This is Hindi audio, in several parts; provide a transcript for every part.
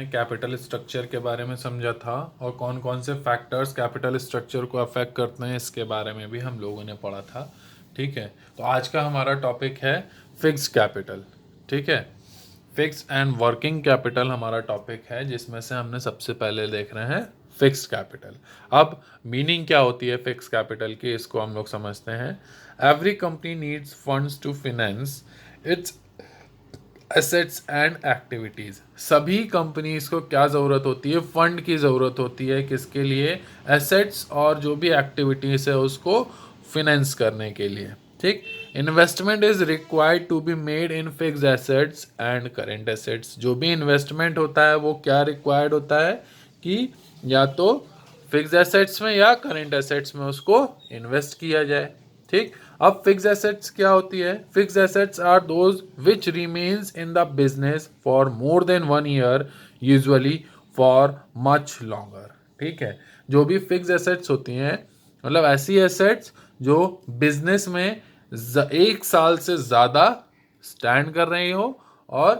कैपिटल स्ट्रक्चर के बारे में समझा था और कौन कौन से फैक्टर्स कैपिटल स्ट्रक्चर को अफेक्ट करते हैं इसके बारे में भी हम लोगों ने पढ़ा था। ठीक है, तो आज का हमारा टॉपिक है फिक्स कैपिटल। ठीक है, फिक्स एंड वर्किंग कैपिटल हमारा टॉपिक है, जिसमें से हमने सबसे पहले देख रहे हैं फिक्स्ड कैपिटल। अब मीनिंग क्या होती है फिक्स कैपिटल की, इसको हम लोग समझते हैं। Every company needs funds to finance its assets and activities. सभी कंपनीज को क्या ज़रूरत होती है? फंड की ज़रूरत होती है। किसके लिए? एसेट्स और जो भी एक्टिविटीज़ है उसको फिनेंस करने के लिए। ठीक, investment is required to be made in fixed assets and current assets. जो भी इन्वेस्टमेंट होता है वो क्या रिक्वायर्ड होता है कि या तो फिक्स्ड एसेट्स में या करेंट एसेट्स में उसको इन्वेस्ट किया जाए। ठीक, अब फिक्स एसेट्स क्या होती है? Fix assets are those which remains in the business for more than 1 year, usually for much longer. ठीक है, जो भी फिक्स एसेट्स होती हैं मतलब ऐसी एसेट्स जो बिजनेस में 1 साल से ज़्यादा स्टैंड कर रही हो, और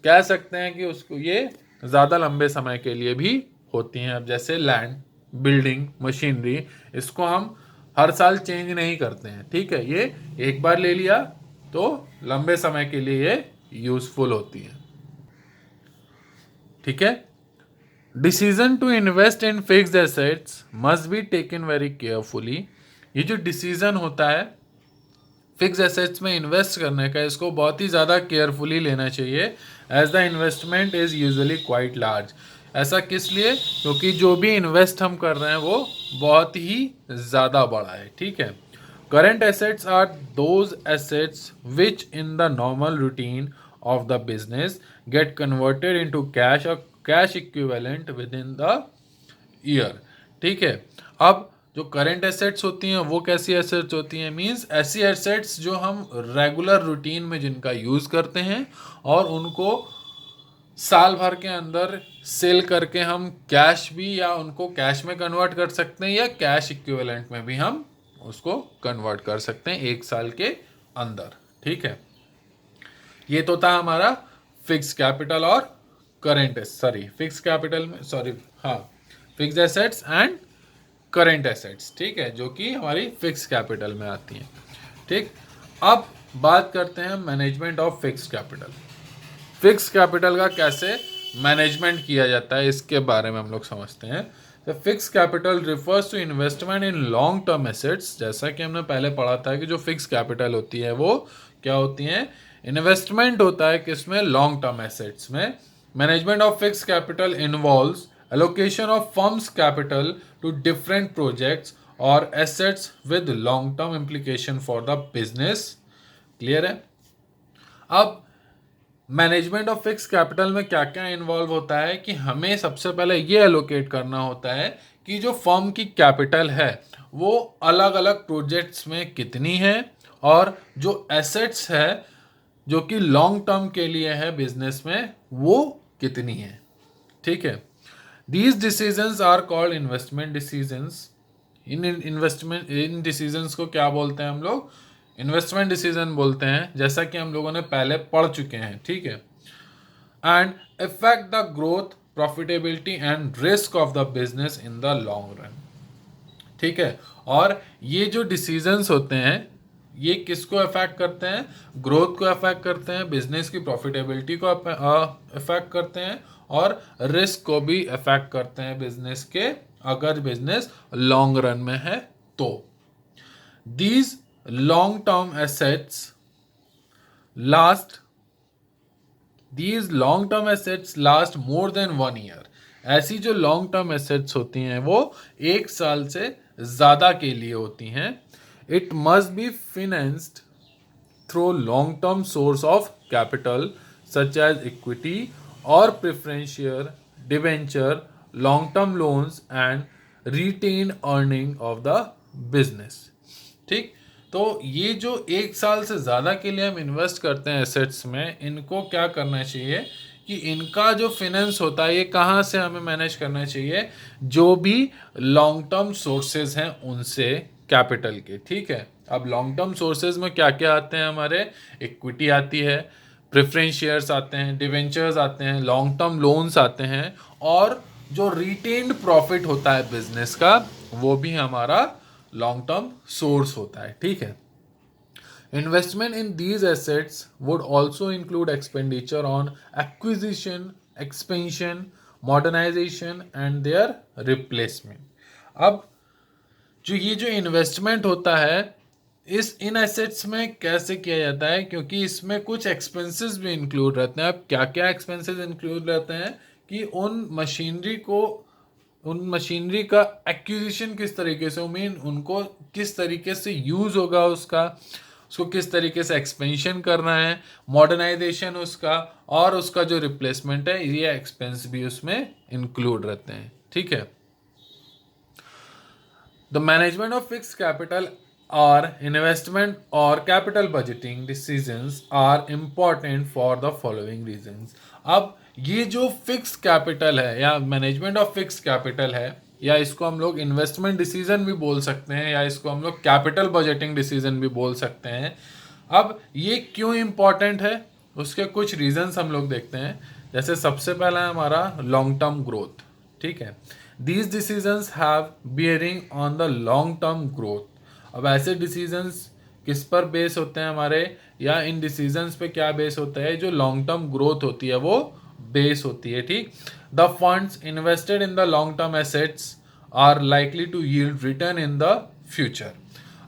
कह सकते हैं कि उसको ये ज़्यादा लंबे समय के लिए भी होती हैं। अब जैसे लैंड, बिल्डिंग, मशीनरी, इसको हम हर साल चेंज नहीं करते हैं। ठीक है, ये एक बार ले लिया तो लंबे समय के लिए ये यूजफुल होती है। ठीक है, decision to invest in fixed assets must be taken very carefully. ये जो डिसीजन होता है फिक्स एसेट्स में इन्वेस्ट करने का, इसको बहुत ही ज़्यादा केयरफुली लेना चाहिए, as the investment is usually quite large. ऐसा किस लिए? क्योंकि जो भी इन्वेस्ट हम कर रहे हैं वो बहुत ही ज़्यादा बड़ा है। ठीक है, current assets are those assets which in the normal routine of the business get converted into cash और cash equivalent within the year. ठीक है, अब जो करेंट एसेट्स होती हैं वो कैसी एसेट्स होती हैं? मींस ऐसी एसेट्स जो हम रेगुलर रूटीन में जिनका यूज़ करते हैं और उनको साल भर के अंदर सेल करके हम कैश भी, या उनको कैश में कन्वर्ट कर सकते हैं या कैश इक्विवेलेंट में भी हम उसको कन्वर्ट कर सकते हैं 1 साल के अंदर। ठीक है, ये तो था हमारा फिक्स कैपिटल और फिक्स कैपिटल में हाँ, fix assets and current assets. ठीक है, जो कि हमारी फिक्स कैपिटल में आती हैं। ठीक, अब बात करते हैं management of fix capital. Fix capital का कैसे मैनेजमेंट किया जाता है इसके बारे में हम लोग समझते हैं। तो fix capital refers to investment in long term assets. जैसा कि हमने पहले पढ़ा था कि जो फिक्स कैपिटल होती है वो क्या होती हैं? इन्वेस्टमेंट होता है किसमें? लॉन्ग टर्म एसेट्स में। Management of fix capital involves allocation of firm's capital to different projects or assets with long term implication for the business। Clear है? अब मैनेजमेंट ऑफ फिक्स कैपिटल में क्या क्या इन्वॉल्व होता है कि हमें सबसे पहले ये एलोकेट करना होता है कि जो फर्म की कैपिटल है वो अलग अलग प्रोजेक्ट्स में कितनी है, और जो एसेट्स है जो कि लॉन्ग टर्म के लिए है बिजनेस में वो कितनी है। ठीक है, These decisions are called investment decisions। In decisions को क्या बोलते हैं हम लोग? इन्वेस्टमेंट डिसीजन बोलते हैं, जैसा कि हम लोगों ने पहले पढ़ चुके हैं। ठीक है, and effect the growth, profitability and risk of the business in the long run. ठीक है, और ये जो डिसीजंस होते हैं ये किसको अफेक्ट करते हैं? ग्रोथ को अफेक्ट करते हैं, बिजनेस की प्रॉफिटेबिलिटी को अफेक्ट करते हैं, और रिस्क को भी अफेक्ट करते हैं बिजनेस के, अगर बिजनेस लॉन्ग रन में है तो। These long term assets last these long term assets last more than 1 year. ऐसी जो लॉन्ग टर्म एसेट्स होती हैं वो 1 साल से ज़्यादा के लिए होती हैं। It must be financed through long term source of capital such as equity और preference share, debenture, long term loans and retain earning of the business. ठीक, तो ये जो 1 साल से ज़्यादा के लिए हम इन्वेस्ट करते हैं एसेट्स में, इनको क्या करना चाहिए कि इनका जो फिनेंस होता है ये कहाँ से हमें मैनेज करना चाहिए? जो भी लॉन्ग टर्म सोर्सेज हैं उनसे, कैपिटल के। ठीक है, अब लॉन्ग टर्म सोर्सेज में क्या क्या आते हैं हमारे? इक्विटी आती है, प्रेफरेंस शेयर्स आते हैं, डिवेंचर्स आते हैं, लॉन्ग टर्म लोन्स आते हैं, और जो रिटेन्ड प्रॉफिट होता है बिजनेस का वो भी हमारा लॉन्ग टर्म सोर्स होता है, ठीक है। Investment in these assets would also include expenditure on acquisition, expansion, modernization and their replacement. अब जो इन्वेस्टमेंट होता है इस इन एसेट्स में कैसे किया जाता है, क्योंकि इसमें कुछ एक्सपेंसेस भी इंक्लूड रहते हैं। अब क्या क्या एक्सपेंसेस इंक्लूड रहते हैं कि उन मशीनरी का एक्विजिशन किस तरीके से, मीन उनको किस तरीके से यूज़ होगा, उसको किस तरीके से एक्सपेंशन करना है, मॉडर्नाइजेशन उसका, और उसका जो रिप्लेसमेंट है, ये एक्सपेंस भी उसमें इंक्लूड रहते हैं, ठीक है। The management of fix capital और इन्वेस्टमेंट और capital budgeting decisions are important for the following reasons. अब ये जो फिक्स कैपिटल है या मैनेजमेंट ऑफ फिक्स कैपिटल है, या इसको हम लोग इन्वेस्टमेंट डिसीजन भी बोल सकते हैं, या इसको हम लोग कैपिटल बजटिंग डिसीजन भी बोल सकते हैं। अब ये क्यों इम्पॉर्टेंट है, उसके कुछ रीजंस हम लोग देखते हैं। जैसे सबसे पहला है हमारा लॉन्ग टर्म ग्रोथ, ठीक है। These decisions have bearing on the long term growth. अब ऐसे डिसीजंस किस पर बेस होते हैं हमारे, या इन डिसीजंस पे क्या बेस होता है, जो लॉन्ग टर्म ग्रोथ होती है वो बेस होती है, ठीक। The funds invested in the long term assets are likely to yield return in the future.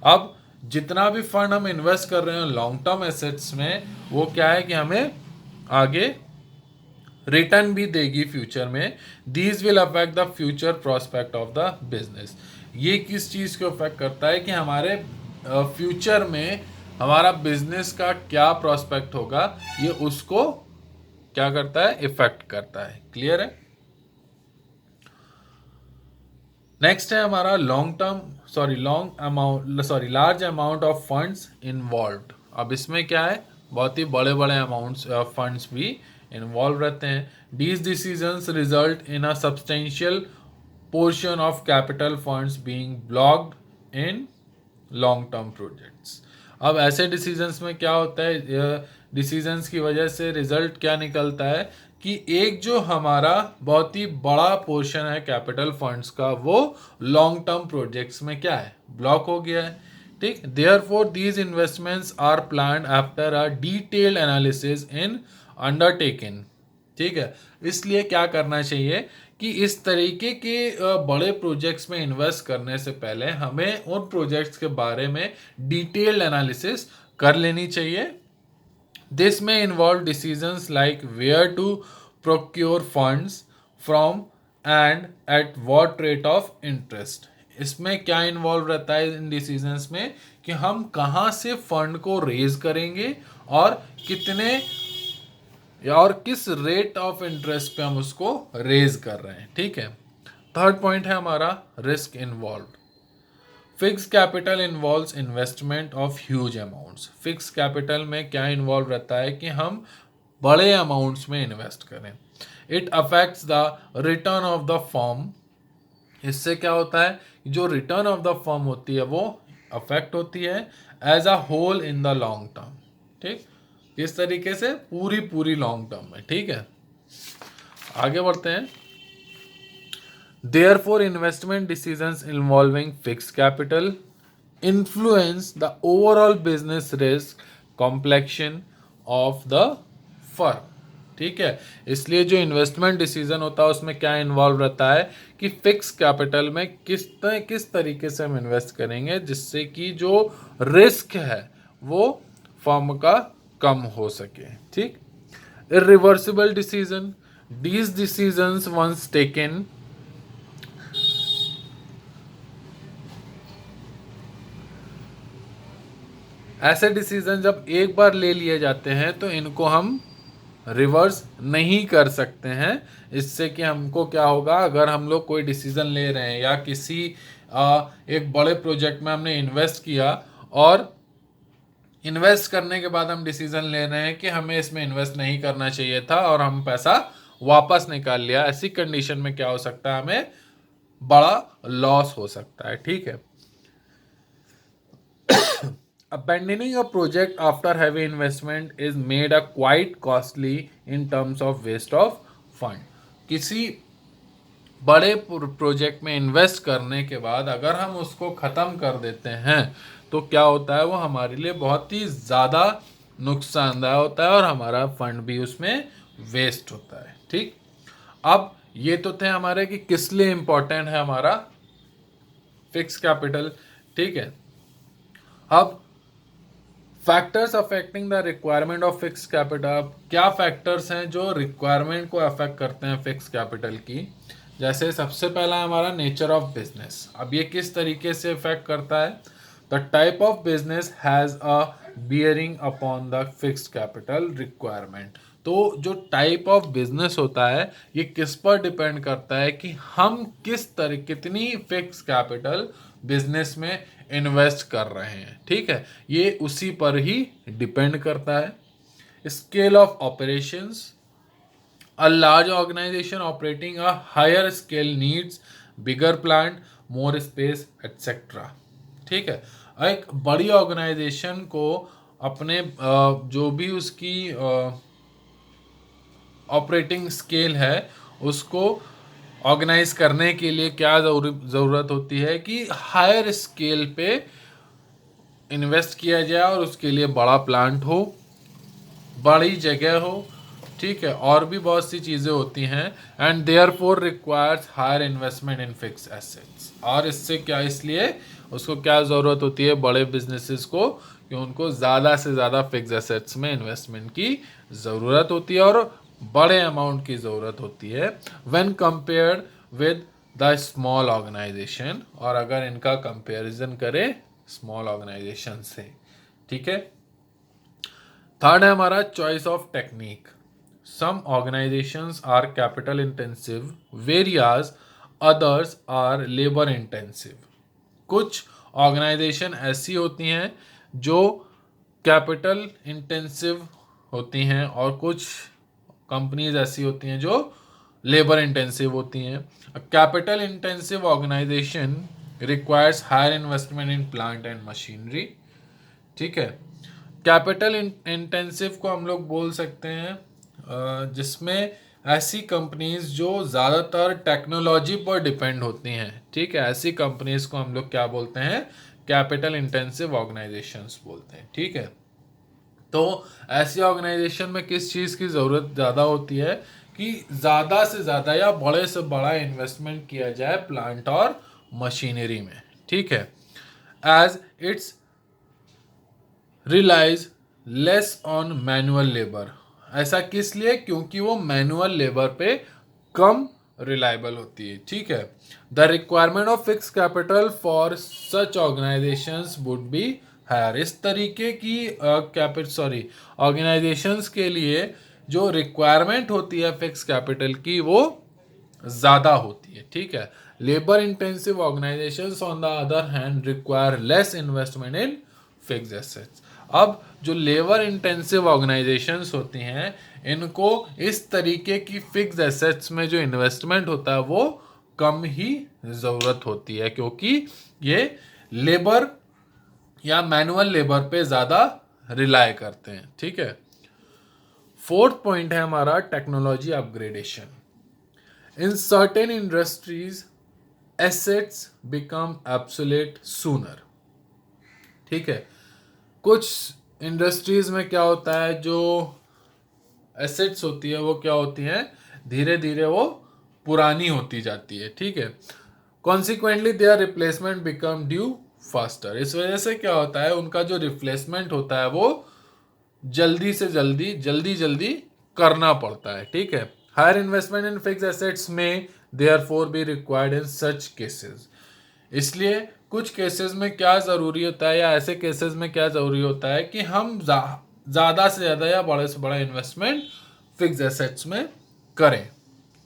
अब जितना भी फंड हम इन्वेस्ट कर रहे हैं लॉन्ग टर्म एसेट्स में, वो क्या है कि हमें आगे रिटर्न भी देगी फ्यूचर में। These will affect the future prospect of the business. ये किस चीज़ को अफेक्ट करता है कि हमारे फ्यूचर में हमारा बिजनेस का क्या प्रोस्पेक्ट होगा, ये उसको क्या करता है, इफेक्ट करता है। क्लियर है। नेक्स्ट है हमारा large amount of funds involved. अब इसमें क्या है, बहुत ही बड़े बड़े अमाउंट्स फंड्स भी इन्वॉल्व रहते हैं। These decisions result in a substantial portion of capital funds being blocked in long term projects. अब ऐसे डिसीजंस में क्या होता है, डिसीजंस की वजह से रिजल्ट क्या निकलता है कि एक जो हमारा बहुत ही बड़ा पोर्शन है कैपिटल फंड्स का, वो लॉन्ग टर्म प्रोजेक्ट्स में क्या है, ब्लॉक हो गया है, ठीक। Therefore these investments are planned after a detailed analysis in undertaking, ठीक है। इसलिए क्या करना चाहिए कि इस तरीके के बड़े प्रोजेक्ट्स में इन्वेस्ट करने से पहले हमें उन प्रोजेक्ट्स के बारे में डिटेल्ड एनालिसिस कर लेनी चाहिए। दिस में involve decisions like where to procure funds from and at what rate of interest. इसमें क्या इन्वॉल्व रहता है इन डिसीजंस में कि हम कहाँ से फंड को रेज करेंगे और किस रेट ऑफ इंटरेस्ट पे हम उसको रेज कर रहे हैं, ठीक है। थर्ड पॉइंट है हमारा risk involve. Fix capital involves investment of huge amounts. Fix capital में क्या इन्वॉल्व रहता है कि हम बड़े अमाउंट्स में इन्वेस्ट करें। It affects the return of the firm. इससे क्या होता है, जो रिटर्न ऑफ द फर्म होती है वो अफेक्ट होती है as a whole in the long term, ठीक। इस तरीके से पूरी लॉन्ग टर्म में, ठीक है। आगे बढ़ते हैं। Therefore, investment decisions involving fixed capital influence the overall business risk complexion of the firm, ठीक है। इसलिए जो इन्वेस्टमेंट डिसीजन होता है उसमें क्या इन्वॉल्व रहता है कि फिक्स कैपिटल में किस तरीके से हम इन्वेस्ट करेंगे जिससे कि जो रिस्क है वो फर्म का कम हो सके, ठीक। Irreversible decision. These decisions once taken ऐसे डिसीजन जब एक बार ले लिए जाते हैं तो इनको हम रिवर्स नहीं कर सकते हैं। इससे कि हमको क्या होगा, अगर हम लोग कोई डिसीजन ले रहे हैं या किसी एक बड़े प्रोजेक्ट में हमने इन्वेस्ट किया और इन्वेस्ट करने के बाद हम डिसीजन ले रहे हैं कि हमें इसमें इन्वेस्ट नहीं करना चाहिए था और हम पैसा वापस निकाल लिया, ऐसी कंडीशन में क्या हो सकता है, हमें बड़ा लॉस हो सकता है, ठीक है। abandoning a project after heavy investment is made a quite costly in terms of waste of fund. किसी बड़े प्रोजेक्ट में इन्वेस्ट करने के बाद अगर हम उसको ख़त्म कर देते हैं तो क्या होता है, वो हमारे लिए बहुत ही ज़्यादा नुकसानदायक होता है और हमारा फंड भी उसमें वेस्ट होता है। ठीक, अब ये तो थे हमारे कि किस लिए इम्पोर्टेंट है हमारा फिक्स कैपिटल। ठीक है, अब factors affecting the requirement of fix capital. क्या फैक्टर्स हैं जो रिक्वायरमेंट को अफेक्ट करते हैं फिक्स कैपिटल की। जैसे सबसे पहला हमारा नेचर ऑफ बिजनेस। अब ये किस तरीके से इफेक्ट करता है, the type of business has a bearing upon the fixed capital requirement. तो जो टाइप ऑफ बिजनेस होता है ये किस पर डिपेंड करता है कि हम कितनी फिक्स कैपिटल बिजनेस में इन्वेस्ट कर रहे हैं। ठीक है, ये उसी पर ही डिपेंड करता है। Scale of operations, a large organization operating a higher scale needs bigger plant, more space, etc. ठीक है, एक बड़ी ऑर्गेनाइजेशन को अपने जो भी उसकी ऑपरेटिंग स्केल है उसको ऑर्गेनाइज करने के लिए क्या ज़रूरत होती है कि हायर स्केल पे इन्वेस्ट किया जाए और उसके लिए बड़ा प्लांट हो, बड़ी जगह हो। ठीक है, और भी बहुत सी चीज़ें होती हैं। And therefore requires higher investment in fix assets. और इससे क्या, इसलिए उसको क्या ज़रूरत होती है बड़े बिजनेसेस को, कि उनको ज़्यादा से ज़्यादा फिक्स एसेट्स में इन्वेस्टमेंट की ज़रूरत होती है और बड़े अमाउंट की ज़रूरत होती है when compared with the small organization. और अगर इनका कंपेरिजन करें स्मॉल ऑर्गेनाइजेशन से। ठीक है, थर्ड है हमारा choice of technique. Some organisations are capital intensive whereas others are labour intensive. कुछ ऑर्गेनाइजेशन ऐसी होती हैं जो कैपिटल इंटेंसिव होती हैं और कुछ कंपनीज ऐसी होती हैं जो लेबर इंटेंसिव होती हैं। Capital intensive organization requires higher investment in plant and machinery. ठीक है, कैपिटल इंटेंसिव को हम लोग बोल सकते हैं जिसमें ऐसी कंपनीज जो ज़्यादातर टेक्नोलॉजी पर डिपेंड होती हैं। ठीक है, ऐसी कंपनीज को हम लोग क्या बोलते हैं, कैपिटल इंटेंसिव ऑर्गेनाइजेशंस बोलते हैं। ठीक है, तो ऐसी ऑर्गेनाइजेशन में किस चीज़ की ज़रूरत ज़्यादा होती है कि ज़्यादा से ज़्यादा या बड़े से बड़ा इन्वेस्टमेंट किया जाए प्लांट और मशीनरी में। ठीक है, as its relies less on manual labour. ऐसा किस लिए, क्योंकि वो मैनुअल लेबर पे कम रिलायबल होती है। ठीक है, the requirement of fix capital for such organizations would be higher. इस तरीके की ऑर्गेनाइजेशंस के लिए जो रिक्वायरमेंट होती है फिक्स कैपिटल की वो ज़्यादा होती है। ठीक है, labour intensive organisations on the other hand require less investment in fix assets. अब जो लेबर इंटेंसिव ऑर्गेनाइजेशंस होती हैं इनको इस तरीके की फिक्स एसेट्स में जो इन्वेस्टमेंट होता है वो कम ही ज़रूरत होती है, क्योंकि ये लेबर या मैनुअल लेबर पे ज़्यादा रिलाय करते हैं। ठीक है, फोर्थ पॉइंट है हमारा technology upgradation. In certain industries assets become absolute sooner. ठीक है, कुछ इंडस्ट्रीज में क्या होता है, जो एसेट्स होती है वो क्या होती हैं, धीरे धीरे वो पुरानी होती जाती है। ठीक है, consequently their replacement become due faster. इस वजह से क्या होता है, उनका जो रिप्लेसमेंट होता है वो जल्दी करना पड़ता है। ठीक है, higher investment in fix assets में therefore be required in such cases. इसलिए कुछ केसेस में क्या ज़रूरी होता है, या ऐसे केसेस में क्या ज़रूरी होता है कि हम ज़्यादा से ज़्यादा या बड़े से बड़ा इन्वेस्टमेंट फिक्स एसेट्स में करें।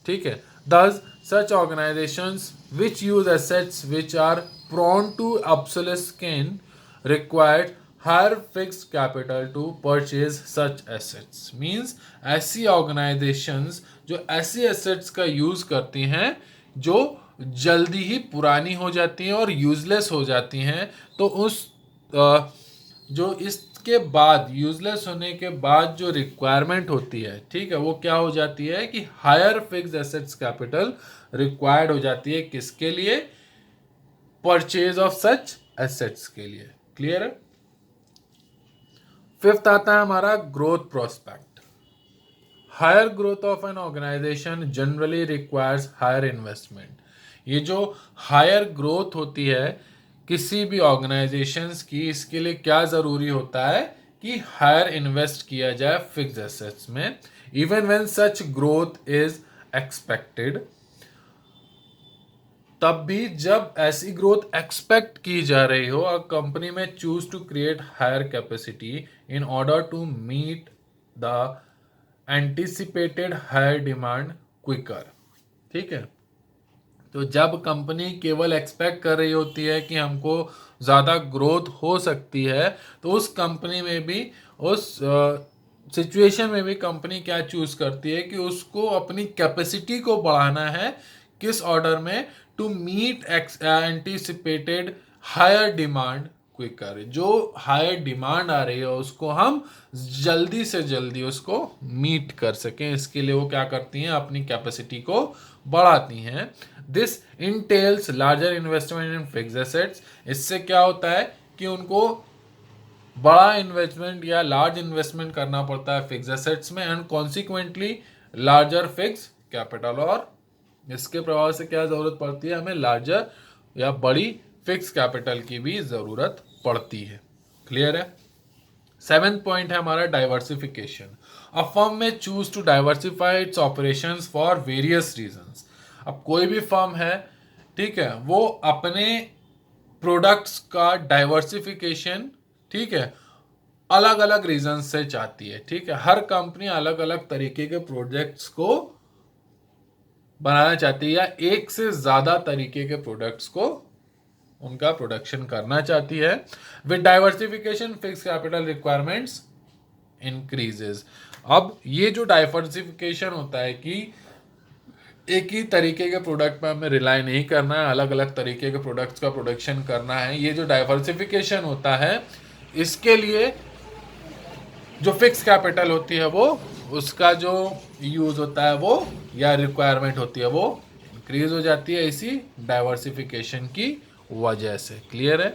ठीक है, thus such organizations which use assets which are prone to obsolescence required higher fixed capital to purchase such assets। means ऐसी organizations जो ऐसी assets का use करती हैं जो जल्दी ही पुरानी हो जाती हैं और यूजलेस हो जाती हैं, तो उस जो इसके बाद यूजलेस होने के बाद जो रिक्वायरमेंट होती है, ठीक है, वो क्या हो जाती है कि higher fixed assets capital required हो जाती है, किसके लिए? परचेज ऑफ सच एसेट्स के लिए। क्लियर है? फिफ्थ आता है हमारा growth prospect. Higher growth of an organization generally requires higher investment. ये जो हायर ग्रोथ होती है किसी भी ऑर्गेनाइजेशंस की, इसके लिए क्या जरूरी होता है कि हायर इन्वेस्ट किया जाए फिक्स्ड एसेट्स में, even when such growth is expected. तब भी जब ऐसी ग्रोथ एक्सपेक्ट की जा रही हो, a company may choose to create higher capacity in order to meet the anticipated higher demand quicker. ठीक है, तो जब कंपनी केवल एक्सपेक्ट कर रही होती है कि हमको ज़्यादा ग्रोथ हो सकती है, तो उस कंपनी में भी, उस सिचुएशन में भी कंपनी क्या चूज करती है कि उसको अपनी कैपेसिटी को बढ़ाना है, किस ऑर्डर में? To meet anticipated higher demand quicker. जो हायर डिमांड आ रही है उसको हम जल्दी से जल्दी उसको मीट कर सकें, इसके लिए वो क्या करती हैं? अपनी कैपेसिटी को बढ़ाती हैं। This entails larger investment in fixed assets. इससे क्या होता है कि उनको बड़ा इन्वेस्टमेंट या लार्ज इन्वेस्टमेंट करना पड़ता है फिक्स्ड एसेट्स में, and consequently larger fix capital. और इसके प्रभाव से क्या जरूरत पड़ती है? हमें लार्जर या बड़ी फिक्स कैपिटल की भी जरूरत पड़ती है। क्लियर है? सेवेंथ पॉइंट है हमारा diversification. A firm may choose to diversify its operations for various reasons. अब कोई भी फर्म है, ठीक है, वो अपने प्रोडक्ट्स का डाइवर्सिफिकेशन, ठीक है, अलग अलग रीजन से चाहती है। ठीक है, हर कंपनी अलग अलग तरीके के प्रोडक्ट्स को बनाना चाहती है, या एक से ज्यादा तरीके के प्रोडक्ट्स को उनका प्रोडक्शन करना चाहती है। With diversification fix capital requirements increases. अब ये जो डाइवर्सिफिकेशन होता है कि एक ही तरीके के प्रोडक्ट पे हमें रिलाई नहीं करना है, अलग अलग तरीके के प्रोडक्ट्स का प्रोडक्शन करना है, ये जो डाइवर्सिफिकेशन होता है, इसके लिए जो फिक्स कैपिटल होती है वो, उसका जो यूज होता है वो, या रिक्वायरमेंट होती है वो इंक्रीज हो जाती है इसी डाइवर्सिफिकेशन की वजह से। क्लियर है?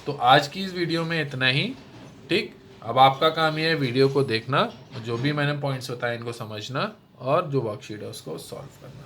तो आज की इस वीडियो में इतना ही। ठीक, अब आपका काम ये है वीडियो को देखना, जो भी मैंने पॉइंट्स बताए इनको समझना, और जो वर्कशीट है उसको सॉल्व करना।